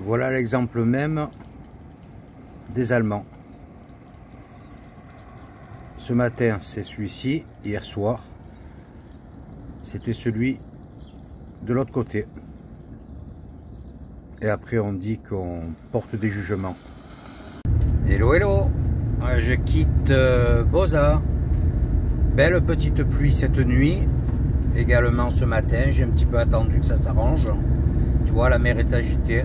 Voilà l'exemple même des Allemands. Ce matin, c'est celui-ci. Hier soir, c'était celui de l'autre côté. Et après, on dit qu'on porte des jugements. Hello, hello. Je quitte Boza. Belle petite pluie cette nuit. Également ce matin, j'ai un petit peu attendu que ça s'arrange. Tu vois, la mer est agitée.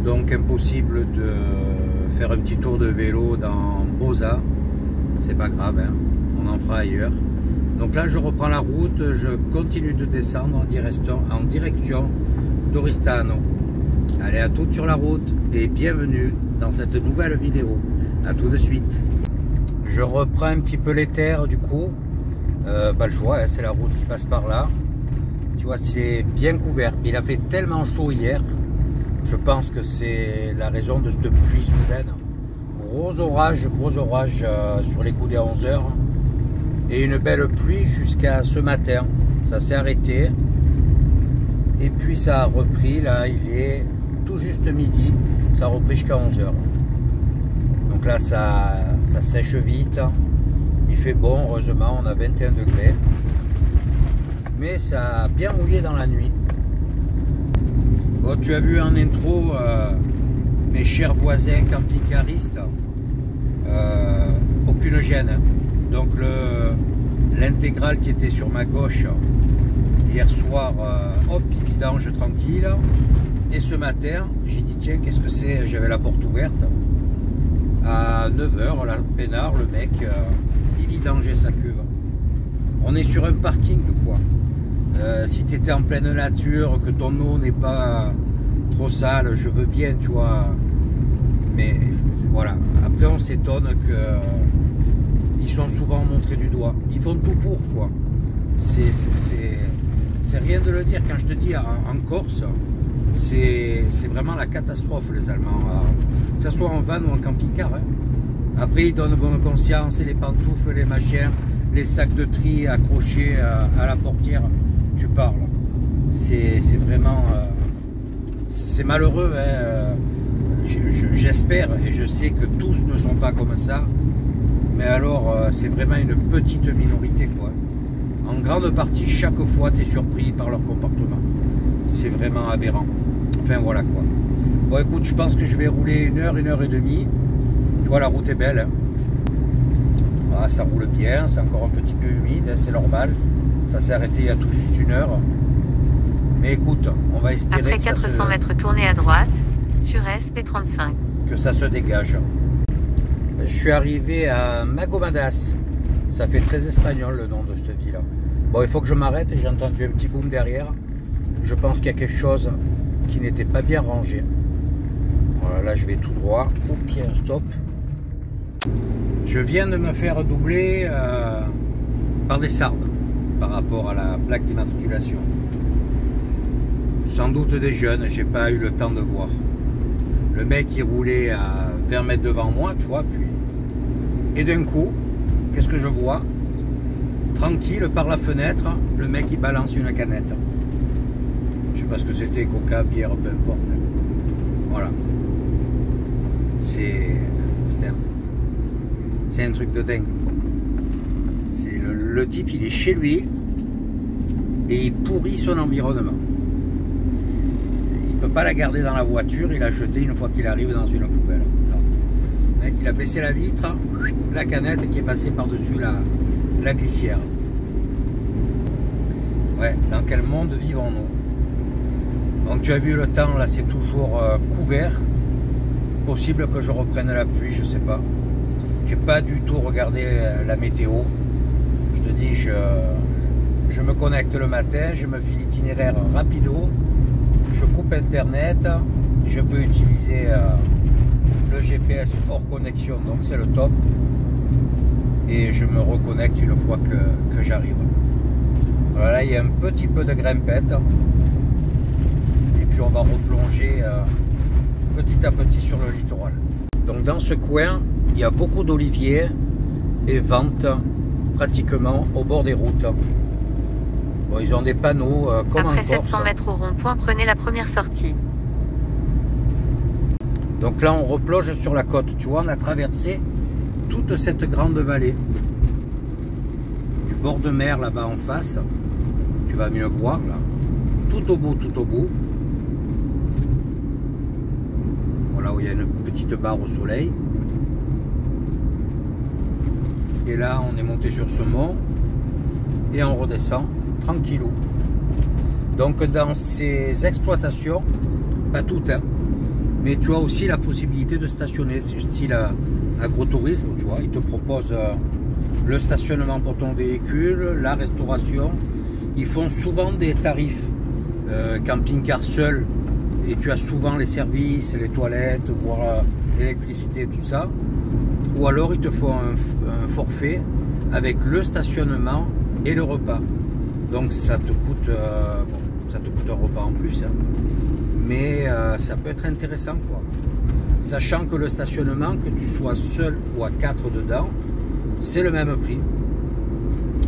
Donc impossible de faire un petit tour de vélo dans Boza. C'est pas grave, hein. On en fera ailleurs. Donc là, je reprends la route. Je continue de descendre en direction d'Oristano. Allez, à toutes sur la route et bienvenue dans cette nouvelle vidéo. À tout de suite. Je reprends un petit peu les terres du coup. Le choix, hein, c'est la route qui passe par là. Tu vois, c'est bien couvert. Il a fait tellement chaud hier. Je pense que c'est la raison de cette pluie soudaine. Gros orage sur les coups des 11 h. Et une belle pluie jusqu'à ce matin. Ça s'est arrêté. Et puis ça a repris. Là, il est tout juste midi. Ça a repris jusqu'à 11 h. Donc là, ça sèche vite. Il fait bon, heureusement. On a 21 degrés. Mais ça a bien mouillé dans la nuit. Bon, tu as vu en intro mes chers voisins camping-caristes, aucune gêne. Hein. Donc l'intégrale qui était sur ma gauche hier soir, hop, il vidange tranquille. Et ce matin, j'ai dit tiens, qu'est-ce que c'est? J'avais la porte ouverte. À 9 h, la peinard, le mec, il vidangeait sa cuve. On est sur un parking quoi. Si tu étais en pleine nature, que ton eau n'est pas trop sale, je veux bien, tu vois. Mais voilà, après on s'étonne qu'ils sont souvent montrés du doigt. Ils font tout pour, quoi. C'est rien de le dire. Quand je te dis en Corse, c'est vraiment la catastrophe, les Allemands. Que ce soit en van ou en camping-car. Hein. Après, ils donnent bonne conscience, et les pantoufles, les machins, les sacs de tri accrochés à la portière. Tu parles, c'est vraiment c'est malheureux, hein. J'espère et je sais que tous ne sont pas comme ça, mais alors c'est vraiment une petite minorité quoi. En grande partie, chaque fois tu es surpris par leur comportement, c'est vraiment aberrant. Enfin voilà quoi. Bon écoute, je pense que je vais rouler 1 h, 1 h 30. Tu vois, la route est belle, hein. Ah, ça roule bien, c'est encore un petit peu humide, hein, c'est normal. Ça s'est arrêté il y a tout juste 1 heure. Mais écoute, on va espérer après 400 mètres, tournez à droite, sur SP35. Que ça se dégage. Je suis arrivé à Magomadas. Ça fait très espagnol le nom de cette ville. Bon, il faut que je m'arrête. J'ai entendu un petit boom derrière. Je pense qu'il y a quelque chose qui n'était pas bien rangé. Voilà, là je vais tout droit. Oups, il y a un stop. Je viens de me faire doubler par des sardes. Par rapport à la plaque d'immatriculation. Sans doute des jeunes, j'ai pas eu le temps de voir. Le mec il roulait à 20 mètres devant moi, tu vois, puis. Et d'un coup, qu'est-ce que je vois? Tranquille, par la fenêtre, le mec il balance une canette. Je sais pas ce que c'était, coca, bière, peu importe. Voilà. C'est un truc de dingue. C'est le type, il est chez lui et il pourrit son environnement. Il ne peut pas la garder dans la voiture, il l'a jetée une fois qu'il arrive dans une poubelle. Non. Le mec, il a baissé la vitre, la canette qui est passée par-dessus la glissière. Ouais, dans quel monde vivons-nous? Donc tu as vu le temps, là c'est toujours couvert. Possible que je reprenne la pluie, je sais pas. J'ai pas du tout regardé la météo. Je te dis, je me connecte le matin, je me fais l'itinéraire rapido, je coupe internet, je peux utiliser le GPS hors connexion, donc c'est le top. Et je me reconnecte une fois que j'arrive. Voilà, là il y a un petit peu de grimpette. Et puis on va replonger petit à petit sur le littoral. Donc dans ce coin, il y a beaucoup d'oliviers et ventes pratiquement au bord des routes. Bon, ils ont des panneaux comme après en Corse. 700 mètres au rond-point, prenez la première sortie. Donc là, on replonge sur la côte. Tu vois, on a traversé toute cette grande vallée. Du bord de mer là-bas en face. Tu vas mieux voir là. Tout au bout, tout au bout. Voilà où il y a une petite barre au soleil. Et là, on est monté sur ce mont. Et on redescend tranquillou. Donc dans ces exploitations, pas toutes, hein, mais tu as aussi la possibilité de stationner, c'est style agrotourisme, tu vois, ils te proposent le stationnement pour ton véhicule, la restauration, ils font souvent des tarifs camping-car seul, et tu as souvent les services, les toilettes, voire l'électricité, tout ça, ou alors ils te font un forfait avec le stationnement et le repas. Donc ça te coûte, ça te coûte un repas en plus, hein. Mais ça peut être intéressant, quoi. Sachant que le stationnement, que tu sois seul ou à 4 dedans, c'est le même prix.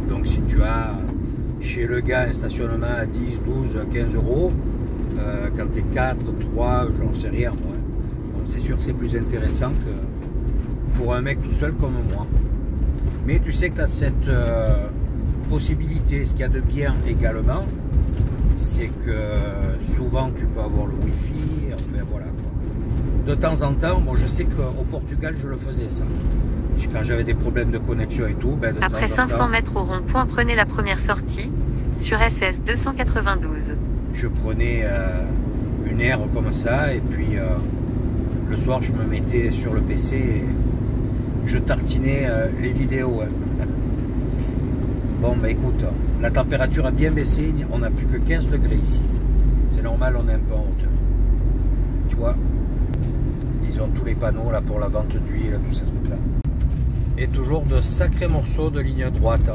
Donc si tu as chez le gars un stationnement à 10, 12, 15 euros, quand tu es 4, 3, j'en sais rien, moi. Donc c'est sûr que c'est plus intéressant que pour un mec tout seul comme moi. Mais tu sais que tu as cette possibilité. Ce qu'il y a de bien également, c'est que souvent tu peux avoir le wifi, enfin voilà quoi. De temps en temps, bon, je sais qu'au Portugal je le faisais ça. Quand j'avais des problèmes de connexion et tout, ben de après temps en 500 temps, mètres au rond-point, prenez la première sortie sur SS 292. je prenais une aire comme ça et puis le soir je me mettais sur le PC et je tartinais les vidéos. Hein. Bon, bah écoute, la température a bien baissé, on n'a plus que 15 degrés ici. C'est normal, on est un peu en hauteur. Tu vois, ils ont tous les panneaux là pour la vente d'huile, tous ces trucs là. Et toujours de sacrés morceaux de ligne droite.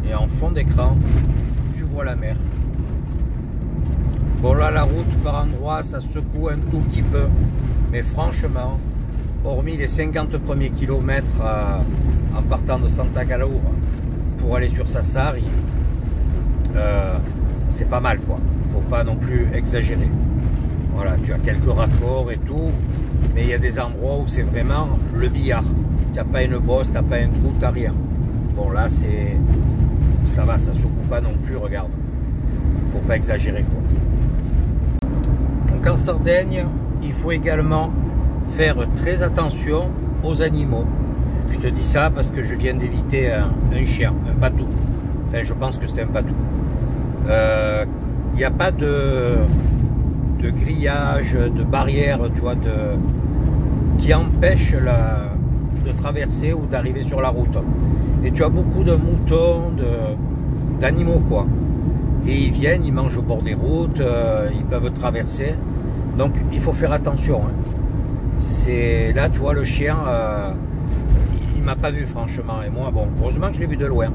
Et en fond d'écran, tu vois la mer. Bon là, la route par endroits, ça secoue un tout petit peu. Mais franchement, hormis les 50 premiers kilomètres en partant de Santa Calaura pour aller sur Sassari, c'est pas mal quoi. Faut pas non plus exagérer. Voilà, tu as quelques raccords et tout, mais il y a des endroits où c'est vraiment le billard. Tu n'as pas une bosse, tu n'as pas un trou, tu n'as rien. Bon là c'est, ça va, ça secoue pas non plus, regarde. Faut pas exagérer quoi. Donc en Sardaigne, il faut également faire très attention aux animaux. Je te dis ça parce que je viens d'éviter un chien, un patou. Enfin, je pense que c'était un patou. Il n'y a pas de grillage, de barrière, tu vois, qui empêche de traverser ou d'arriver sur la route. Et tu as beaucoup de moutons, d'animaux, quoi. Et ils viennent, ils mangent au bord des routes, ils peuvent traverser. Donc, il faut faire attention. Hein. C'est là, tu vois, le chien, il m'a pas vu franchement. Et moi, bon, heureusement que je l'ai vu de loin.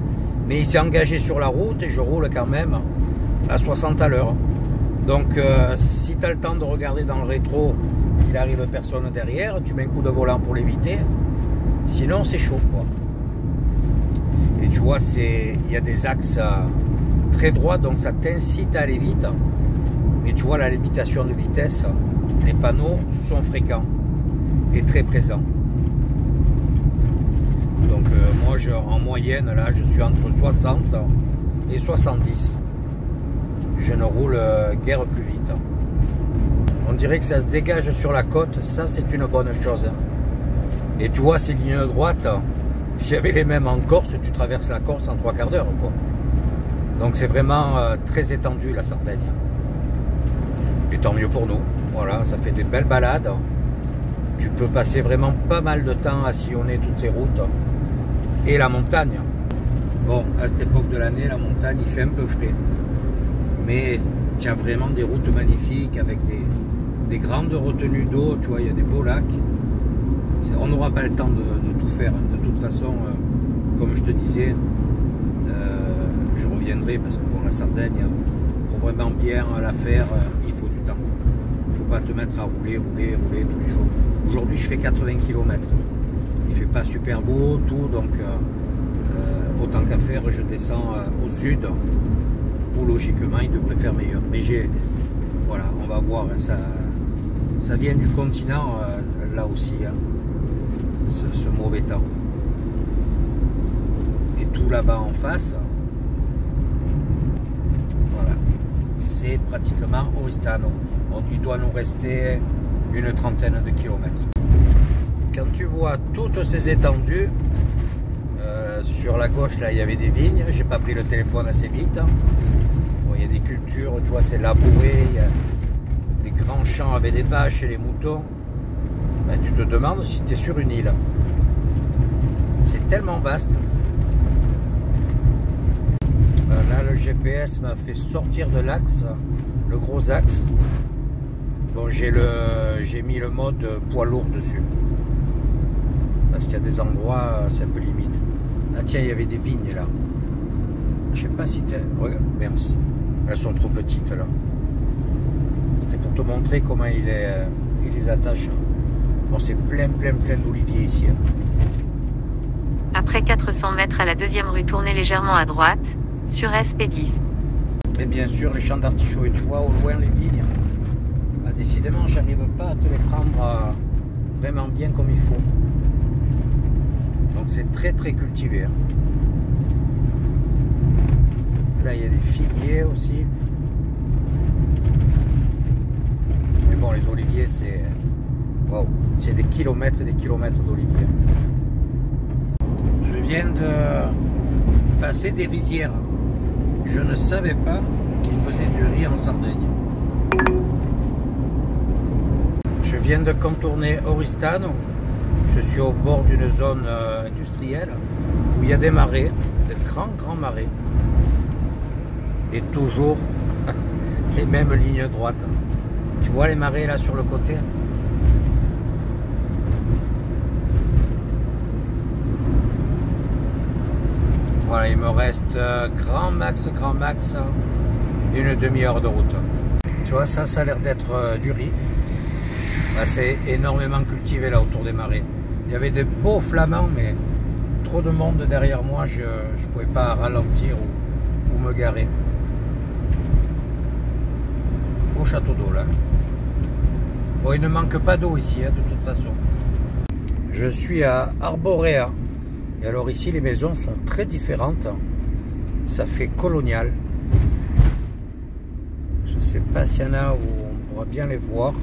Mais il s'est engagé sur la route et je roule quand même à 60 à l'heure. Donc, si tu as le temps de regarder dans le rétro qu'il arrive personne derrière, tu mets un coup de volant pour l'éviter. Sinon, c'est chaud, quoi. Et tu vois, il y a des axes très droits, donc ça t'incite à aller vite. Mais tu vois, la limitation de vitesse, les panneaux sont fréquents et très présents. Donc moi, en moyenne, là, je suis entre 60 et 70. Je ne roule guère plus vite. On dirait que ça se dégage sur la côte, ça c'est une bonne chose. Et tu vois, ces lignes droites, s'il y avait les mêmes en Corse, tu traverses la Corse en 3 quarts d'heure, quoi. Donc c'est vraiment très étendu la Sardaigne. Et tant mieux pour nous. Voilà, ça fait des belles balades. Tu peux passer vraiment pas mal de temps à sillonner toutes ces routes. Et la montagne. Bon, à cette époque de l'année, la montagne, il fait un peu frais. Mais tu as vraiment des routes magnifiques avec des grandes retenues d'eau. Tu vois, il y a des beaux lacs. On n'aura pas le temps de tout faire. De toute façon, comme je te disais, je reviendrai parce que pour la Sardaigne, pour vraiment bien la faire, il faut du temps. Il ne faut pas te mettre à rouler tous les jours. Aujourd'hui, je fais 80 km. Il ne fait pas super beau, tout, donc autant qu'à faire, je descends au sud, où logiquement, il devrait faire meilleur. Mais voilà, on va voir, ça Ça vient du continent, là aussi, hein, ce mauvais temps. Et tout là-bas en face, voilà, c'est pratiquement Oristano. Il doit nous rester une trentaine de kilomètres. Quand tu vois toutes ces étendues, sur la gauche là il y avait des vignes, j'ai pas pris le téléphone assez vite. Bon, il y a des cultures, tu vois, c'est labouré, il y a des grands champs avec des vaches et les moutons. Ben, tu te demandes si tu es sur une île. C'est tellement vaste. Là le GPS m'a fait sortir de l'axe, le gros axe. Bon, j'ai mis le mode poids lourd dessus. Parce qu'il y a des endroits, c'est un peu limite. Ah tiens, il y avait des vignes là. Je sais pas si t'es... Regarde, mince. Elles sont trop petites là. C'était pour te montrer comment il les attache. Bon, c'est plein d'oliviers ici. Après 400 mètres à la deuxième rue, tournez légèrement à droite, sur SP10. Et bien sûr, les champs d'artichauts. Et tu vois au loin les vignes. Ah, décidément, j'arrive pas à te les prendre vraiment bien comme il faut. Donc c'est très cultivé. Là il y a des figuiers aussi. Mais bon, les oliviers c'est... Waouh, c'est des kilomètres et des kilomètres d'oliviers. Je viens de passer des rizières. Je ne savais pas qu'ils faisaient du riz en Sardaigne. Je viens de contourner Oristano. Je suis au bord d'une zone industrielle où il y a des marais, de grands marais. Et toujours les mêmes lignes droites. Tu vois les marais là sur le côté? Voilà, il me reste grand max, une demi-heure de route. Tu vois, ça a l'air d'être du riz. Là, c'est énormément cultivé là autour des marais. Il y avait des beaux flamands, mais trop de monde derrière moi, je ne pouvais pas ralentir ou me garer. Au château d'eau là. Bon, il ne manque pas d'eau ici, hein, de toute façon. Je suis à Arborea. Et alors ici, les maisons sont très différentes. Ça fait colonial. Je ne sais pas s'il y en a où on pourra bien les voir.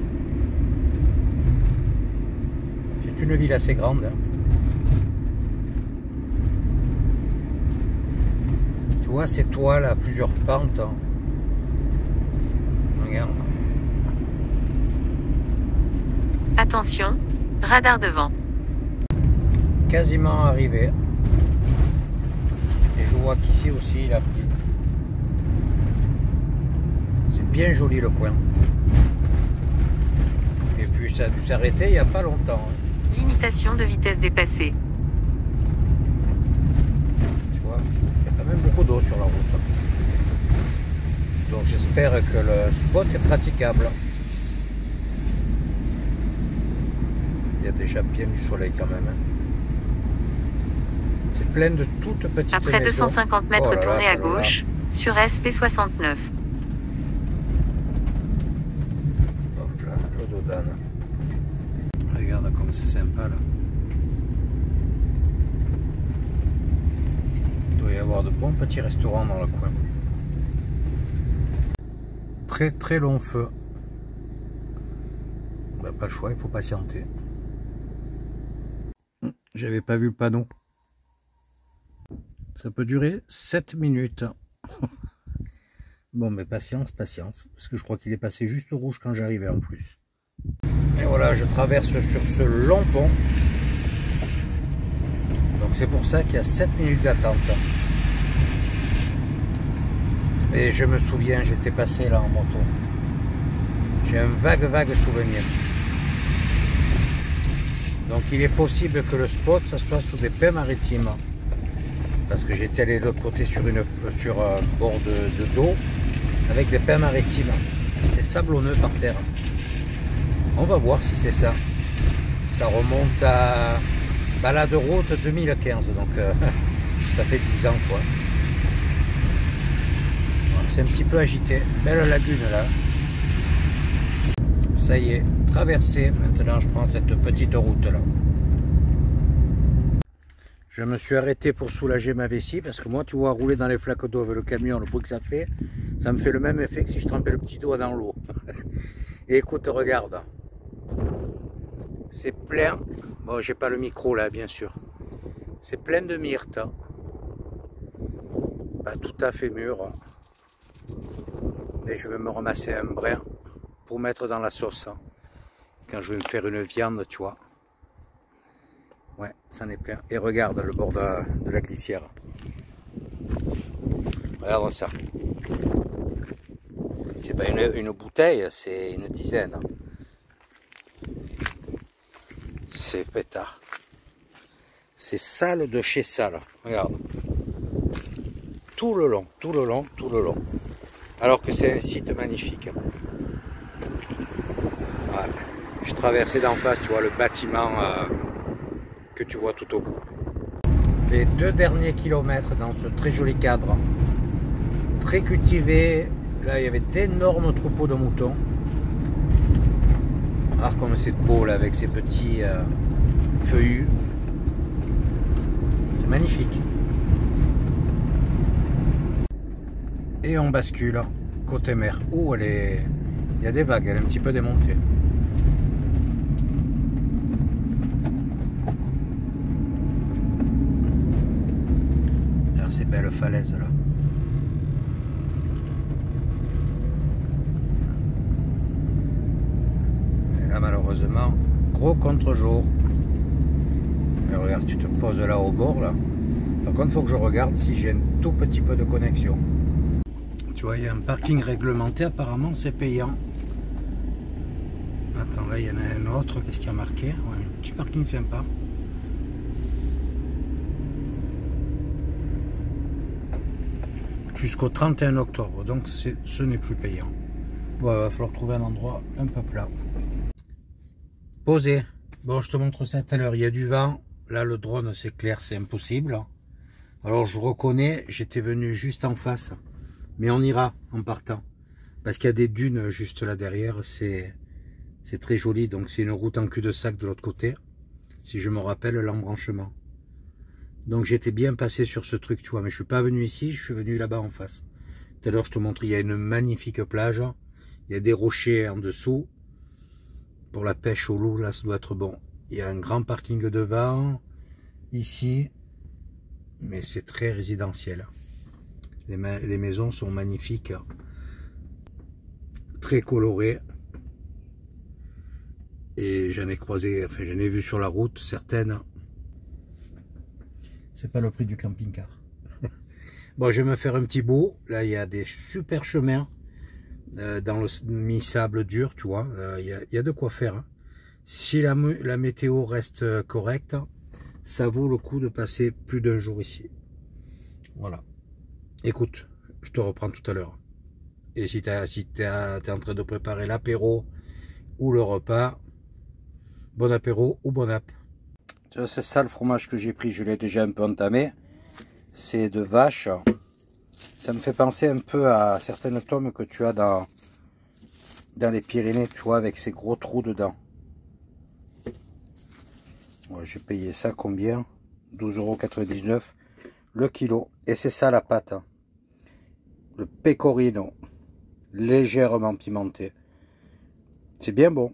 C'est une ville assez grande. Hein. Tu vois ces toits là, plusieurs pentes. Hein. Regarde. Attention, radar devant. Quasiment arrivé. Et je vois qu'ici aussi il a plu. C'est bien joli le coin. Et puis ça a dû s'arrêter il n'y a pas longtemps. Hein. Limitation de vitesse dépassée. Tu vois, il y a quand même beaucoup d'eau sur la route. Donc j'espère que le spot est praticable. Il y a déjà bien du soleil quand même. C'est plein de toutes petites Après maisons. 250 mètres, Oh là là, tournez à celle-là. gauche, sur SP69. Hop là, Clos d'Odane. Regarde comme c'est sympa là. Il doit y avoir de bons petits restaurants dans le coin. Très long feu. Bah, pas le choix, il faut patienter. J'avais pas vu le panneau. Ça peut durer 7 minutes. Bon, mais patience, parce que je crois qu'il est passé juste au rouge quand j'arrivais en plus. Et voilà, je traverse sur ce long pont. Donc c'est pour ça qu'il y a 7 minutes d'attente. Et je me souviens, j'étais passé là en moto. J'ai un vague souvenir. Donc il est possible que le spot, ça soit sous des baies maritimes. Parce que j'étais allé de l'autre côté sur un bord d'eau avec des baies maritimes. C'était sablonneux par terre. On va voir si c'est ça. Ça remonte à Balade Route 2015, donc ça fait 10 ans quoi. C'est un petit peu agité. Belle lagune là. Ça y est, traversé. Maintenant, je prends cette petite route là. Je me suis arrêté pour soulager ma vessie parce que moi, tu vois, rouler dans les flaques d'eau avec le camion, le bruit que ça me fait le même effet que si je trempais le petit doigt dans l'eau. Et écoute, regarde. C'est plein. Bon, j'ai pas le micro là, bien sûr. C'est plein de myrtes. Pas tout à fait mûr. Et je vais me ramasser un brin pour mettre dans la sauce. Quand je vais me faire une viande, tu vois. Ouais, ça en est plein. Et regarde le bord de la glissière. Regarde ça. C'est pas une bouteille, c'est une dizaine. C'est pétard. C'est sale de chez sale. Regarde. Tout le long, tout le long, tout le long. Alors que c'est un site magnifique. Ouais. Je traversais d'en face, tu vois, le bâtiment que tu vois tout au bout. Les 2 derniers kilomètres dans ce très joli cadre, très cultivé. Là, il y avait d'énormes troupeaux de moutons. Ah, comme c'est beau là, avec ces petits feuillus. C'est magnifique. Et on bascule côté mer. Ouh, il y a des vagues, elle est un petit peu démontée. Ces belles falaises là. Et là malheureusement, gros contre-jour. Et regarde, tu te poses là au bord là. Par contre, il faut que je regarde si j'ai un tout petit peu de connexion. Tu vois, il y a un parking réglementé, apparemment c'est payant. Attends, là il y en a un autre, qu'est-ce qu'il y a marqué? Ouais, un petit parking sympa. Jusqu'au 31 octobre, donc ce n'est plus payant. Bon, il va falloir trouver un endroit un peu plat. Posé. Bon, je te montre ça tout à l'heure. Il y a du vent. Là, le drone, c'est clair, c'est impossible. Alors, je reconnais, j'étais venu juste en face. Mais on ira en partant. Parce qu'il y a des dunes juste là derrière. C'est très joli. Donc, c'est une route en cul-de-sac de l'autre côté. Si je me rappelle l'embranchement. Donc j'étais bien passé sur ce truc, tu vois, mais je suis pas venu ici, je suis venu là-bas en face. Tout à l'heure, je te montre, il y a une magnifique plage, il y a des rochers en dessous. Pour la pêche au loup, là, ça doit être bon. Il y a un grand parking devant, ici, mais c'est très résidentiel. Les maisons sont magnifiques, très colorées. Et j'en ai croisé, enfin j'en ai vu sur la route, certaines. C'est pas le prix du camping-car. Bon, je vais me faire un petit bout. Là, il y a des super chemins dans le mi-sable dur, tu vois. Il y a de quoi faire. Hein. Si la météo reste correcte, ça vaut le coup de passer plus d'un jour ici. Voilà. Écoute, je te reprends tout à l'heure. Et si tu es en train de préparer l'apéro ou le repas, bon apéro ou bon app. C'est ça le fromage que j'ai pris, je l'ai déjà un peu entamé. C'est de vache. Ça me fait penser un peu à certaines tomes que tu as dans les Pyrénées, tu vois, avec ces gros trous dedans. Ouais, j'ai payé ça combien? 12,99 € le kilo. Et c'est ça la pâte. Le pecorino. Légèrement pimenté. C'est bien bon.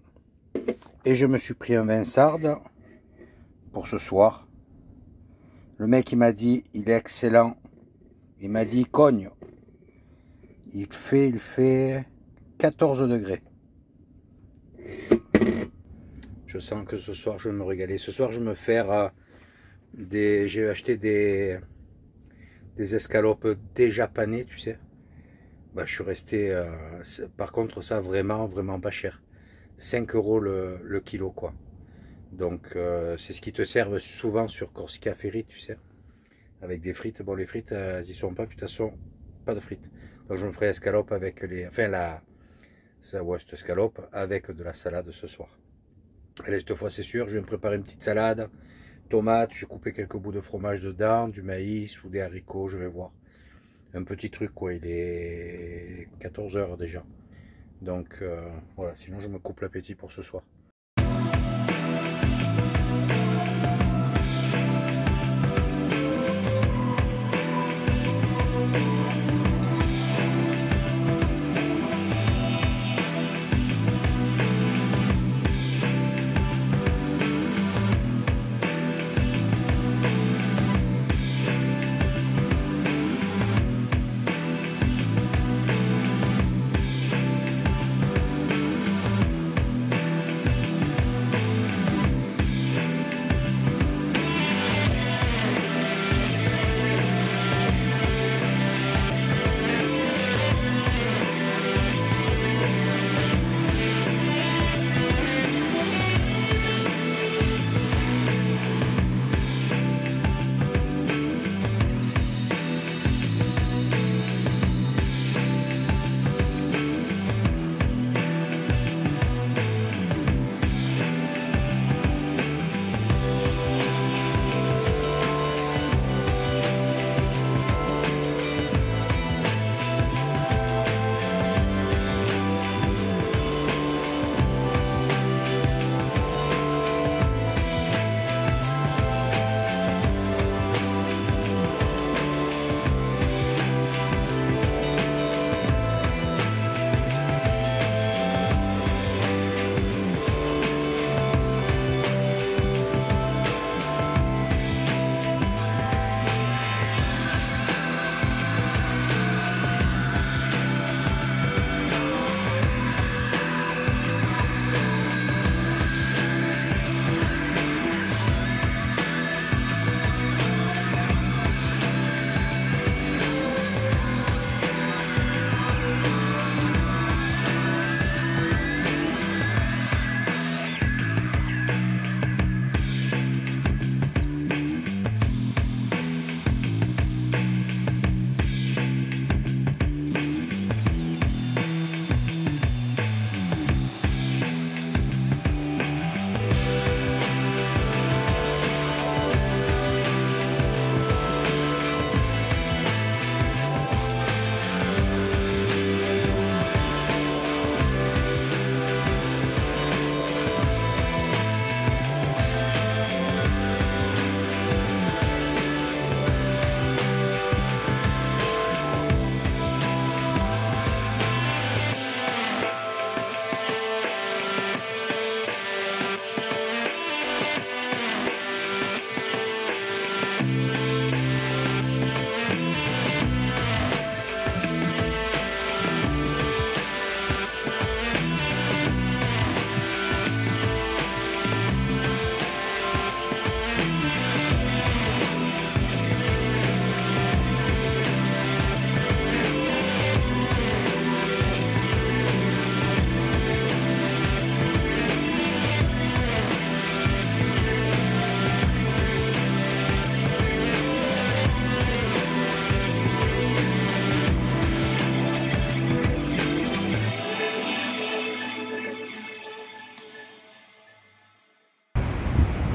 Et je me suis pris un vin sarde pour ce soir. Le mec il m'a dit il est excellent. Il m'a dit cogne. Il fait 14 degrés. Je sens que ce soir je vais me régaler. Ce soir je vais me faire j'ai acheté des escalopes déjà panées, tu sais. Bah, je suis resté par contre ça vraiment pas cher. 5 € le kilo quoi. Donc c'est ce qui te servent souvent sur Corsica Ferry, tu sais, avec des frites. Bon, les frites elles y sont pas, putain, sont pas de frites. Donc je me ferai escalope avec cette escalope avec de la salade ce soir. Allez, cette fois c'est sûr, je vais me préparer une petite salade, tomates, je vais couper quelques bouts de fromage dedans, du maïs ou des haricots, je vais voir. Un petit truc quoi, il est 14 h déjà. Donc voilà, sinon je me coupe l'appétit pour ce soir.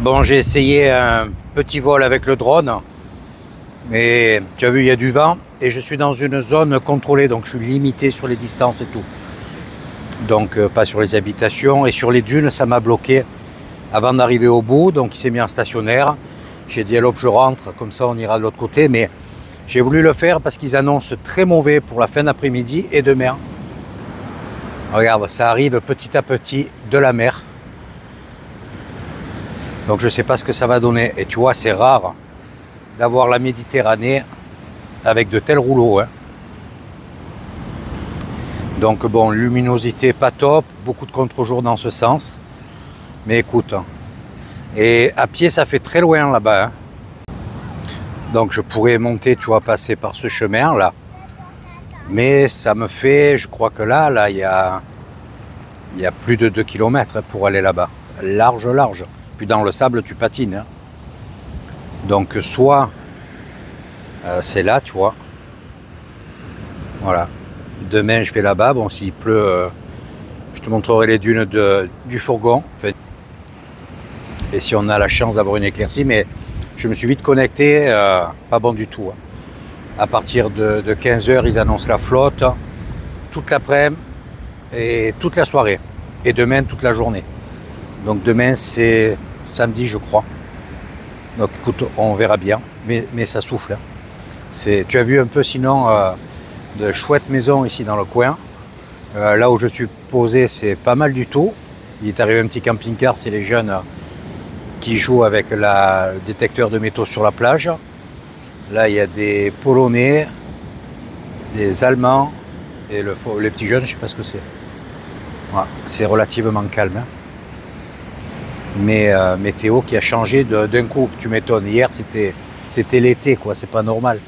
Bon, j'ai essayé un petit vol avec le drone, mais tu as vu, il y a du vent et je suis dans une zone contrôlée, donc je suis limité sur les distances et tout. Donc pas sur les habitations, et sur les dunes ça m'a bloqué avant d'arriver au bout, donc il s'est mis en stationnaire. J'ai dit à l'autre je rentre, comme ça on ira de l'autre côté, mais j'ai voulu le faire parce qu'ils annoncent très mauvais pour la fin d'après-midi et demain. Regarde, ça arrive petit à petit de la mer. Donc je ne sais pas ce que ça va donner. Et tu vois, c'est rare d'avoir la Méditerranée avec de tels rouleaux, hein. Donc bon, luminosité pas top, beaucoup de contre-jour dans ce sens. Mais écoute, et à pied ça fait très loin là-bas, hein. Donc je pourrais monter, tu vois, passer par ce chemin là. Mais ça me fait, je crois que là il y a plus de 2 km pour aller là-bas. Large. Puis dans le sable, tu patines, hein. Donc soit c'est là, tu vois. Voilà. Demain, je vais là-bas. Bon, s'il pleut, je te montrerai les dunes du fourgon. En fait. Et si on a la chance d'avoir une éclaircie, mais je me suis vite connecté, pas bon du tout, hein. À partir de 15 h, ils annoncent la flotte. Toute l'après-midi, et toute la soirée. Et demain, toute la journée. Donc demain, c'est samedi, je crois. Donc écoute, on verra bien. Mais ça souffle. Hein. Tu as vu un peu sinon de chouettes maisons ici dans le coin. Là où je suis posé, c'est pas mal du tout. Il est arrivé un petit camping-car, c'est les jeunes qui jouent avec le détecteur de métaux sur la plage. Là, il y a des Polonais, des Allemands et les petits jeunes, je ne sais pas ce que c'est. Voilà, c'est relativement calme. Hein. Mais météo qui a changé d'un coup, tu m'étonnes. Hier, c'était l'été, quoi. C'est pas normal.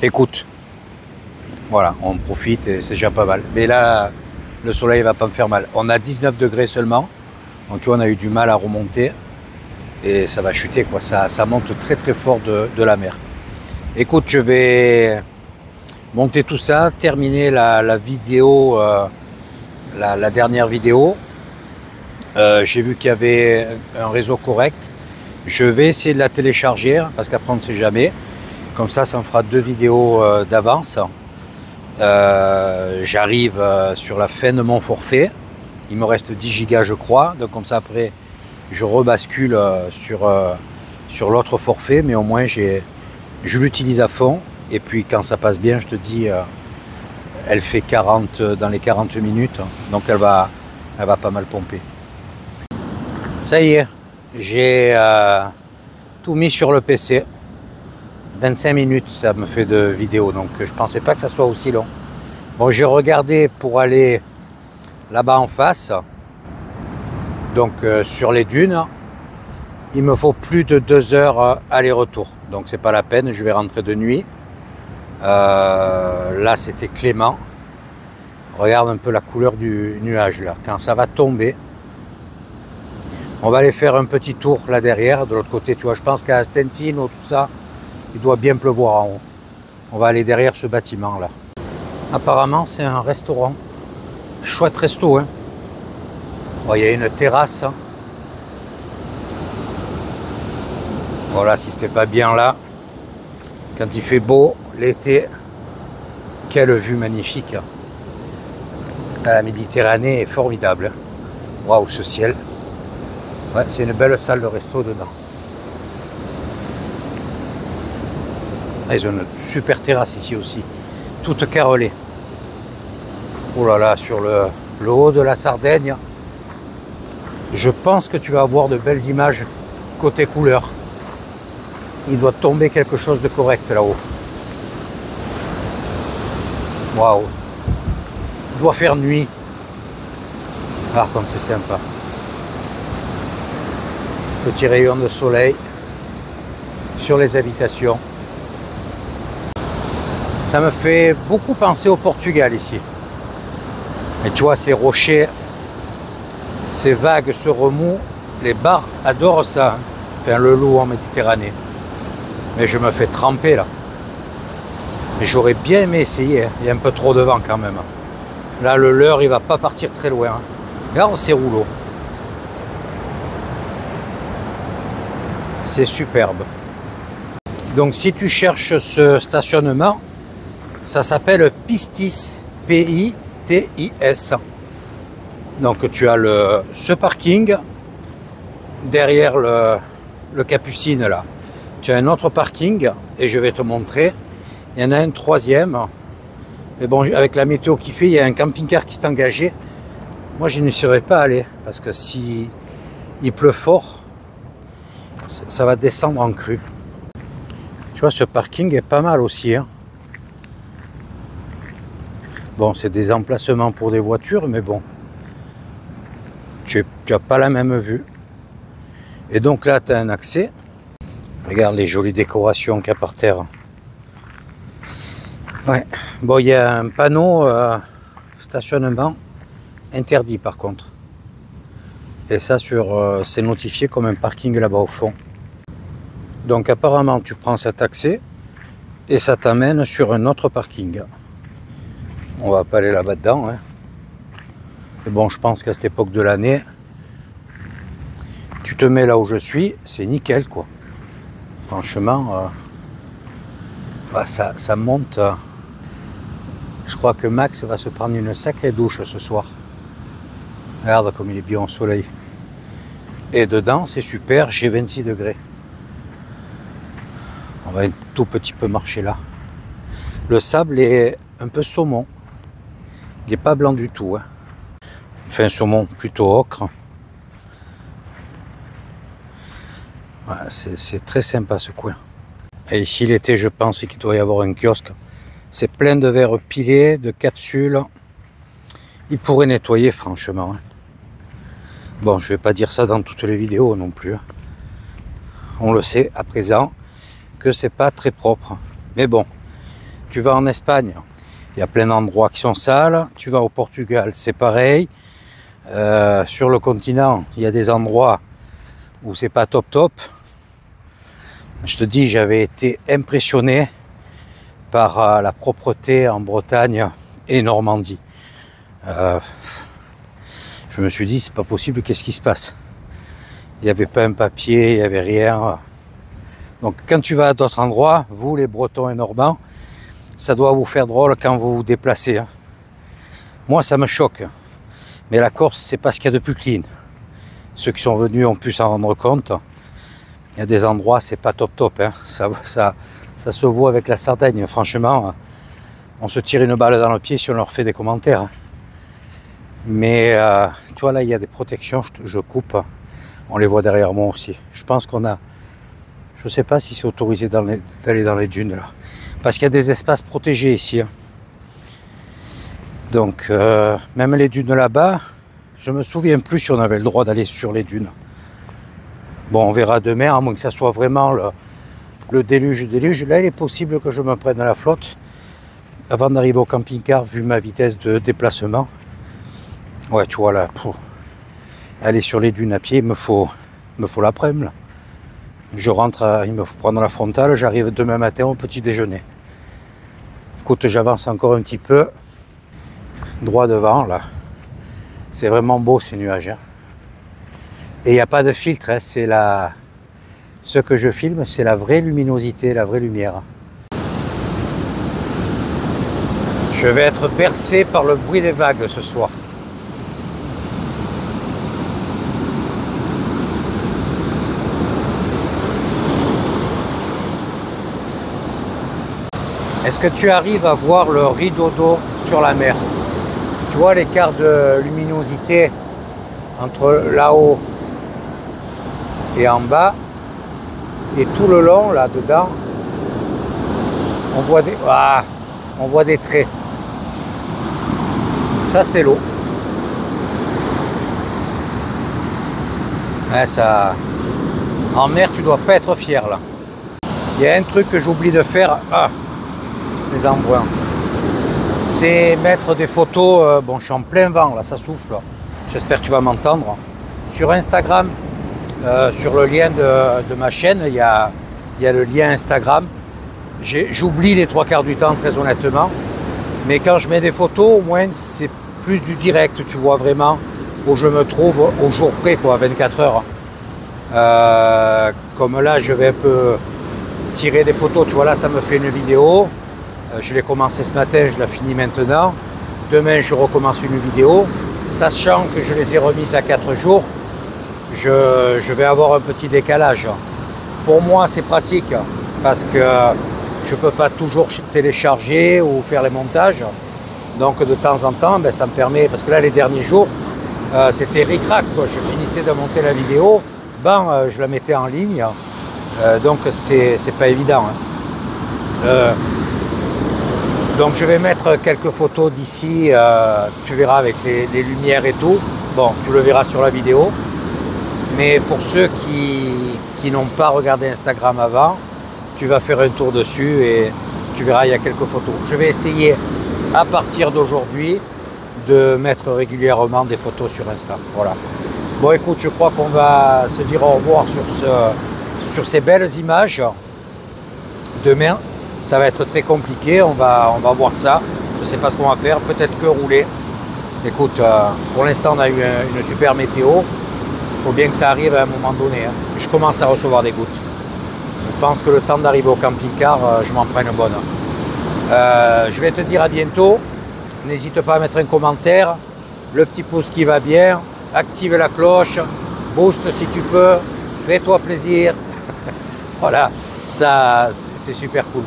Écoute, voilà, on profite et c'est déjà pas mal. Mais là, le soleil va pas me faire mal. On a 19 degrés seulement. Donc tu vois, on a eu du mal à remonter. Et ça va chuter, quoi. Ça monte très très fort de la mer. Écoute, je vais monter tout ça, terminer la vidéo, la dernière vidéo. J'ai vu qu'il y avait un réseau correct. Je vais essayer de la télécharger parce qu'après on ne sait jamais. Comme ça me fera 2 vidéos d'avance. J'arrive sur la fin de mon forfait. Il me reste 10 gigas je crois. Donc comme ça après je rebascule sur l'autre forfait. Mais au moins je l'utilise à fond. Et puis quand ça passe bien, je te dis, elle fait 40 dans les 40 minutes. Donc elle va pas mal pomper. Ça y est, j'ai tout mis sur le PC. 25 minutes ça me fait de vidéo, donc je pensais pas que ça soit aussi long. Bon, j'ai regardé pour aller là-bas en face, donc sur les dunes, il me faut plus de 2 heures aller-retour, donc c'est pas la peine, je vais rentrer de nuit. Là c'était clément. Regarde un peu la couleur du nuage là, quand ça va tomber. On va aller faire un petit tour là derrière, de l'autre côté, tu vois, je pense qu'à Stentino, tout ça, il doit bien pleuvoir en haut. On va aller derrière ce bâtiment là. Apparemment c'est un restaurant. Chouette resto, hein. Bon, il y a une terrasse. Voilà, si t'es pas bien là, quand il fait beau, l'été, quelle vue magnifique. La Méditerranée est formidable. Waouh, ce ciel. Ouais, c'est une belle salle de resto dedans. Ils ont une super terrasse ici aussi, toute carrelée. Oh là là, sur le haut de la Sardaigne, je pense que tu vas avoir de belles images côté couleur. Il doit tomber quelque chose de correct là-haut. Waouh! Il doit faire nuit. Ah, comme c'est sympa. Petit rayon de soleil sur les habitations. Ça me fait beaucoup penser au Portugal ici. Et tu vois, ces rochers, ces vagues se remouent. Les bars adorent ça. Hein. Enfin, le loup en Méditerranée. Mais je me fais tremper là. Mais j'aurais bien aimé essayer. Hein. Il y a un peu trop de vent quand même. Là, le leurre, il va pas partir très loin. Hein. Regarde ces rouleaux. C'est superbe. Donc si tu cherches ce stationnement, ça s'appelle Pistis, P-I-T-I-S. Donc tu as ce parking derrière le Capucine là. Tu as un autre parking et je vais te montrer. Il y en a un troisième. Mais bon, avec la météo qui fait, il y a un camping-car qui s'est engagé. Moi, je ne serais pas allé parce que si il pleut fort, ça va descendre en crue. Tu vois, ce parking est pas mal aussi. Hein. Bon, c'est des emplacements pour des voitures, mais bon, tu n'as pas la même vue. Et donc là, tu as un accès. Regarde les jolies décorations qu'il y a par terre. Ouais. Bon, il y a un panneau stationnement interdit par contre. Et ça, c'est notifié comme un parking là-bas au fond. Donc apparemment, tu prends cet accès et ça t'amène sur un autre parking. On va pas aller là-bas dedans. Hein. Mais bon, je pense qu'à cette époque de l'année, tu te mets là où je suis, c'est nickel quoi. Franchement, bah, ça monte Je crois que Max va se prendre une sacrée douche ce soir. Regarde comme il est bien au soleil. Et dedans, c'est super, j'ai 26 degrés. On va un tout petit peu marcher là. Le sable est un peu saumon. Il n'est pas blanc du tout. Hein. Enfin, un saumon plutôt ocre. Voilà, c'est très sympa ce coin. Et ici, l'été, je pense qu'il doit y avoir un kiosque. C'est plein de verres pilés, de capsules. Il pourrait nettoyer, franchement. Hein. Bon, je ne vais pas dire ça dans toutes les vidéos non plus. Hein. On le sait à présent que c'est pas très propre. Mais bon, tu vas en Espagne, il y a plein d'endroits qui sont sales. Tu vas au Portugal, c'est pareil. Sur le continent, il y a des endroits où c'est pas top top. Je te dis, j'avais été impressionné par la propreté en Bretagne et Normandie. Je me suis dit, c'est pas possible, qu'est-ce qui se passe? Il n'y avait pas un papier, il n'y avait rien. Donc quand tu vas à d'autres endroits, vous les Bretons et Normands, ça doit vous faire drôle quand vous vous déplacez. Hein. Moi, ça me choque. Mais la Corse, c'est pas ce qu'il y a de plus clean. Ceux qui sont venus ont pu s'en rendre compte. Il y a des endroits, c'est pas top top. Hein. Ça se voit avec la Sardaigne. Franchement, on se tire une balle dans le pied si on leur fait des commentaires. Hein. Mais tu vois, là, il y a des protections, je coupe. On les voit derrière moi aussi. Je pense qu'on a... Je ne sais pas si c'est autorisé d'aller dans les dunes, là. Parce qu'il y a des espaces protégés ici. Hein. Donc, même les dunes là-bas, je me souviens plus si on avait le droit d'aller sur les dunes. Bon, on verra demain, à moins que ça soit vraiment le déluge. Là, il est possible que je me prenne à la flotte avant d'arriver au camping-car, vu ma vitesse de déplacement. Ouais, tu vois, là, pour aller sur les dunes à pied, il me faut l'après-midi. Je rentre, il me faut prendre la frontale, j'arrive demain matin au petit déjeuner. Écoute, j'avance encore un petit peu, droit devant, là. C'est vraiment beau ces nuages. Hein. Et il n'y a pas de filtre, hein. C'est ce que je filme, c'est la vraie luminosité, la vraie lumière. Je vais être bercé par le bruit des vagues ce soir. Est-ce que tu arrives à voir le rideau d'eau sur la mer? Tu vois l'écart de luminosité entre là-haut et en bas, et tout le long là-dedans, on voit des traits. Ça, c'est l'eau. Ouais, ça... En mer, tu dois pas être fier là. Il y a un truc que j'oublie de faire. Les embruns. C'est mettre des photos. Bon, je suis en plein vent là, ça souffle. J'espère que tu vas m'entendre. Sur Instagram, sur le lien de ma chaîne, il y a le lien Instagram. J'oublie les 3/4 du temps, très honnêtement. Mais quand je mets des photos, au moins, c'est plus du direct. Tu vois vraiment où je me trouve au jour près, quoi, 24 heures. Comme là, je vais un peu tirer des photos. Tu vois, là, ça me fait une vidéo. Je l'ai commencé ce matin, je la finis maintenant. Demain, je recommence une vidéo. Sachant que je les ai remises à 4 jours, je vais avoir un petit décalage. Pour moi, c'est pratique parce que je ne peux pas toujours télécharger ou faire les montages. Donc, de temps en temps, ça me permet... Parce que là, les derniers jours, c'était ric-rac. Je finissais de monter la vidéo, je la mettais en ligne. Donc, c'est pas évident. Hein. Donc je vais mettre quelques photos d'ici, tu verras avec les lumières et tout. Bon, tu le verras sur la vidéo. Mais pour ceux qui n'ont pas regardé Instagram avant, tu vas faire un tour dessus et tu verras, il y a quelques photos. Je vais essayer à partir d'aujourd'hui de mettre régulièrement des photos sur Insta. Voilà. Bon, écoute, je crois qu'on va se dire au revoir sur ces belles images. Demain, ça va être très compliqué, on va voir ça. Je ne sais pas ce qu'on va faire, peut-être que rouler. Écoute, pour l'instant, on a eu une super météo. Il faut bien que ça arrive à un moment donné. Hein. Je commence à recevoir des gouttes. Je pense que le temps d'arriver au camping-car, je m'en prends une bonne. Je vais te dire à bientôt. N'hésite pas à mettre un commentaire, le petit pouce qui va bien, active la cloche, booste si tu peux, fais-toi plaisir. Voilà, ça c'est super cool.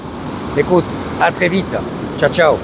Écoute, à très vite. Ciao, ciao.